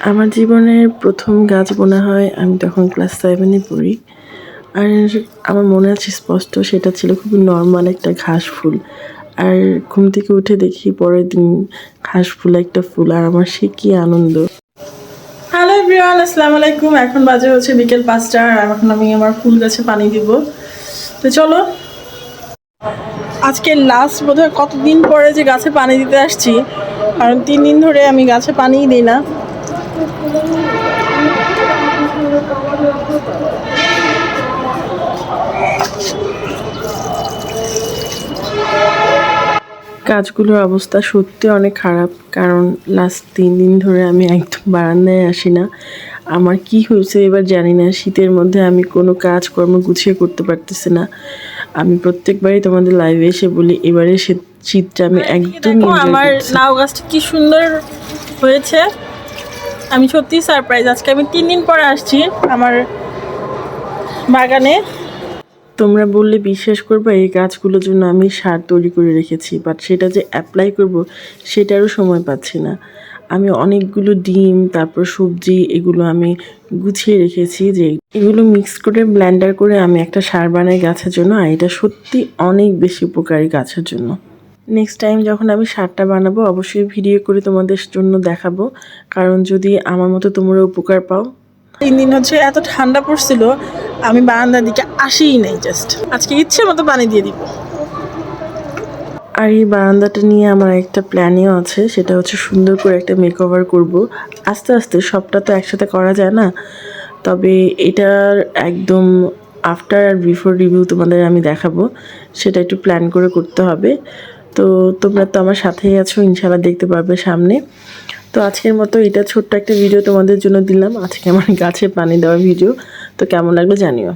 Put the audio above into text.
আমার জীবনের প্রথম গাছ বোনা হয় আমি তখন ক্লাস 7-এ পড়ি। আর আমার মনে আছে স্পষ্ট, সেটা ছিল খুবই নরমাল একটা ঘাস ফুল। আর ঘুম থেকে উঠে দেখি পরের দিন ঘাস ফুল একটা ফুল, আর আমার সে কি আনন্দ। হ্যালো এভরিওয়ান, আসসালামু আলাইকুম। এখন বাজে হচ্ছে বিকেল 5টা, আর এখন আমি আমার ফুল গাছে পানি দিব। তো চলো, আজকে লাস্ট বোধহয় কতদিন পরে যে গাছে পানি দিতে আসছি, কারণ 3 দিন ধরে আমি গাছে পানিই দিই না। গাছগুলোর অবস্থা সত্যি অনেক খারাপ, কারণ লাস্ট 3 দিন ধরে আমি একদম বারান্দায় আসি না। আমার কি হয়েছে এবার জানি না, শীতের মধ্যে আমি কোনো কাজকর্ম গুছিয়ে করতে পারতেছি না। আমি প্রত্যেকবারই তোমাদের লাইভে এসে বলি, এবারে শীতটা আমি একদম আমার লাউ গাছটা কি সুন্দর হয়েছে। আমি সত্যি সারপ্রাইজ, আজকে আমি 3 দিন পরে আসছি আমার বাগানে। তোমরা বললে বিশ্বাস করবে, এই গাছগুলোর জন্য আমি সার তৈরি করে রেখেছি, বাট সেটা যে অ্যাপ্লাই করব সেটারও সময় পাচ্ছি না। আমি অনেকগুলো ডিম, তারপর সবজি, এগুলো আমি গুছিয়ে রেখেছি যে এগুলো মিক্স করে ব্লেন্ডার করে আমি একটা সার বানাই গাছের জন্য। আর এটা সত্যি অনেক বেশি উপকারী গাছের জন্য। নেক্সট টাইম যখন আমি সারটা বানাবো অবশ্যই ভিডিও করে তোমাদের জন্য দেখাবো, কারণ যদি আমার মতো তোমরা উপকার পাও। 3 দিন হচ্ছে এত ঠান্ডা পড়ছিল, আমি বারান্দার দিকে আসিই নাই। জাস্ট আজকে ইচ্ছে মতো পানি দিয়ে দিব। আর এই বারান্দাটা নিয়ে আমার একটা প্ল্যানিও আছে, সেটা হচ্ছে সুন্দর করে একটা মেকওভার করব। আস্তে আস্তে, সবটা তো একসাথে করা যায় না, তবে এটার একদম আফটার আর বিফোর রিভিউ তোমাদের আমি দেখাবো। সেটা একটু প্ল্যান করে করতে হবে। তো তোমরা তো আমার সাথেই আছো, ইনশাআল্লাহ দেখতে পারবে সামনে। তো আজকের মতো এটা ছোট্ট একটা ভিডিও তোমাদের জন্য দিলাম, আজকে আমার গাছে পানি দেওয়ার ভিডিও। তো কেমন লাগলো জানিও।